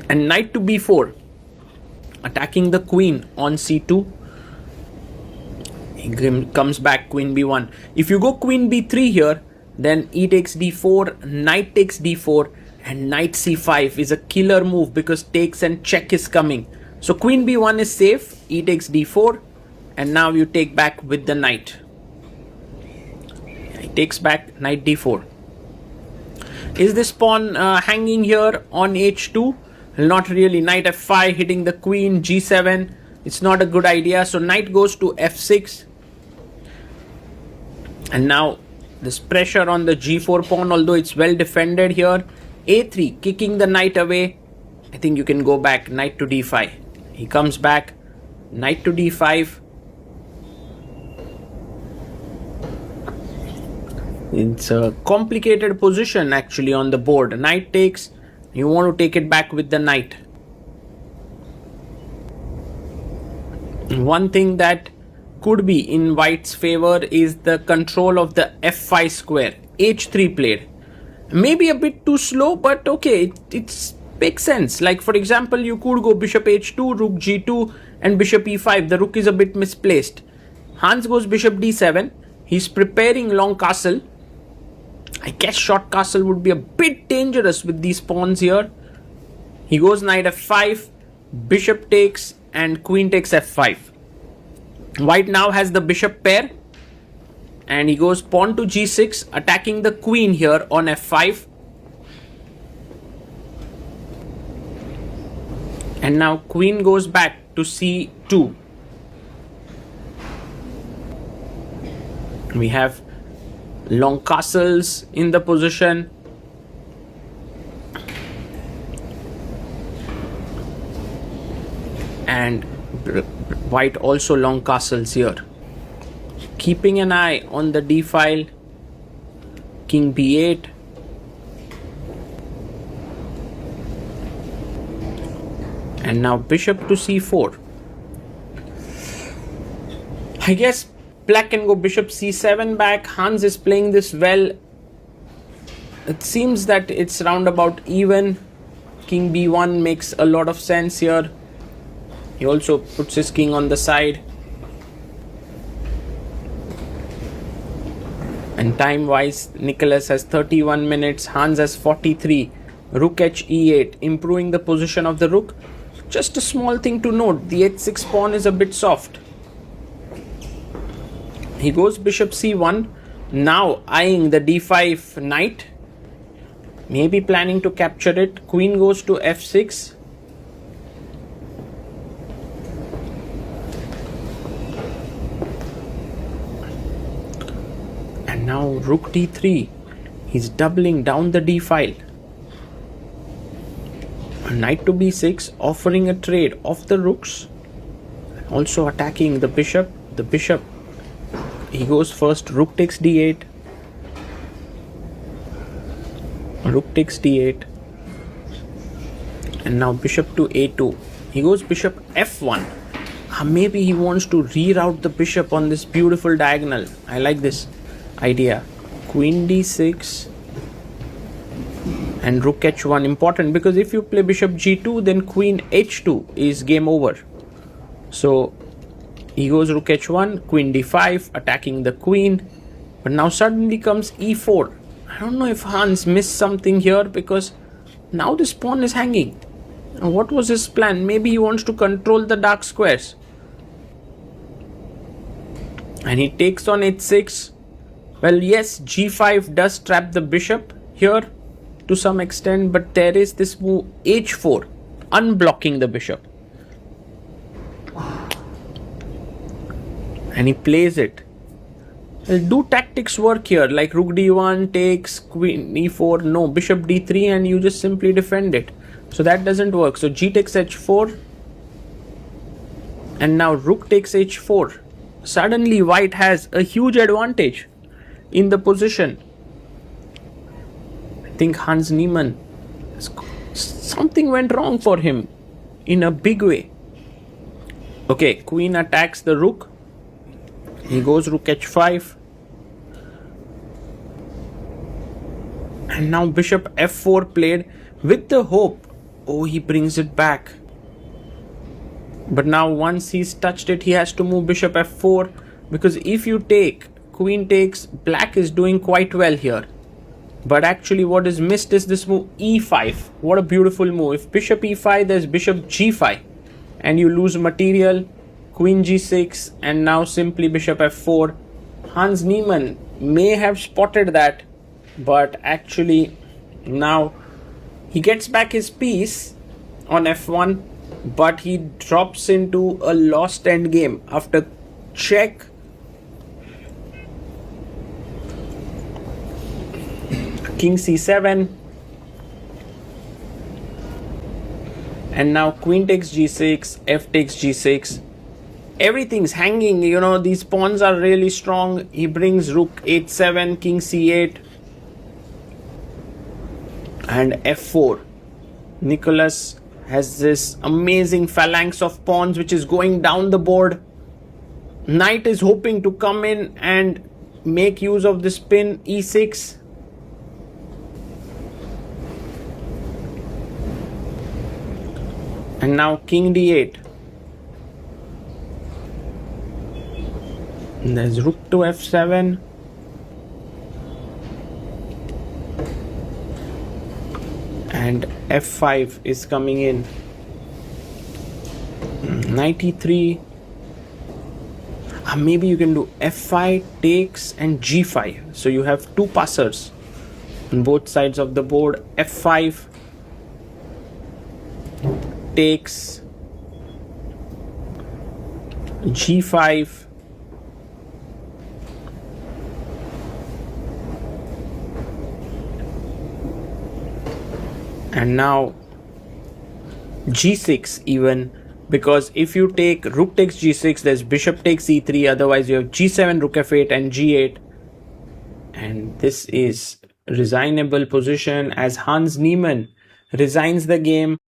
And knight to b4, attacking the queen on c2. He comes back, queen b1. If you go queen b3 here, then e takes d4, knight takes d4, and knight c5 is a killer move because takes and check is coming. So queen b1 is safe, e takes d4, and now you take back with the knight. He takes back, knight d4. Is this pawn hanging here on h2? Not really. Knight f5 hitting the queen, g7. It's not a good idea. So knight goes to f6. And now there's pressure on the g4 pawn, although it's well defended here. a3, kicking the knight away. I think you can go back, knight to d5. He comes back, knight to d5. It's a complicated position actually on the board. Knight takes, you want to take it back with the knight. One thing that could be in white's favor is the control of the f5 square. h3 played. Maybe a bit too slow, but okay, it makes sense. Like for example, you could go bishop h2, rook g2 and bishop e5. The rook is a bit misplaced. Hans goes bishop d7. He's preparing long castle. I guess short castle would be a bit dangerous with these pawns here. He goes knight f5, bishop takes, and queen takes f5. White now has the bishop pair, and he goes pawn to g6, attacking the queen here on f5. And now queen goes back to c2. We have long castles in the position. And white also long castles here. Keeping an eye on the d file. King b8. And now bishop to c4. I guess black can go bishop c7 back. Hans is playing this well. It seems that it's roundabout even. King b1 makes a lot of sense here. He also puts his king on the side. And time wise, Nikolas has 31 minutes, Hans has 43. Rook h e8, improving the position of the rook. Just a small thing to note, the h6 pawn is a bit soft. He goes bishop c1, now eyeing the d5 knight, maybe planning to capture it. Queen goes to f6. And now rook d3, he's doubling down the d file. Knight to b6, offering a trade off the rooks, also attacking the bishop. He goes first, rook takes d8, rook takes d8, and now bishop to a2. He goes bishop f1. Maybe he wants to reroute the bishop on this beautiful diagonal. I like this idea. Queen d6 and rook h1 important, because if you play bishop g2, then queen h2 is game over. So he goes rook h1, queen d5, attacking the queen. But now suddenly comes e4. I don't know if Hans missed something here, because now this pawn is hanging. What was his plan? Maybe he wants to control the dark squares. And he takes on h6. Well, yes, g5 does trap the bishop here to some extent, but there is this move h4, unblocking the bishop. And he plays it. Well, do tactics work here? Like rook d1 takes, queen e4, no, bishop d3, and you just simply defend it. So that doesn't work. So g takes h4, and now rook takes h4. Suddenly white has a huge advantage in the position. I think Hans Niemann, something went wrong for him in a big way. Okay, queen attacks the rook. He goes rook h5. And now bishop f4 played with the hope Oh, he brings it back. But now once he's touched it, he has to move bishop f4, because if you take, queen takes, black is doing quite well here. But actually what is missed is this move e5. What a beautiful move. If bishop e5, there's bishop g5 and you lose material. Queen g6 and now simply bishop f4. Hans Niemann may have spotted that, but actually now he gets back his piece on f1, but he drops into a lost endgame after check. King c7, and now queen takes g6, f takes g6. Everything's hanging, you know, these pawns are really strong. He brings rook h7, king c8 and f4. Nikolas has this amazing phalanx of pawns which is going down the board. Knight is hoping to come in and make use of this pin e6. And now king d8. And there's rook to f7. And f5 is coming in. Knight e3. Maybe you can do f5 takes and g5. So you have two passers on both sides of the board. f5 takes, g5, and now g6 even, because if you take rook takes g6, there's bishop takes e3, otherwise you have g7, rook f8 and g8. And this is resignable position as Hans Niemann resigns the game.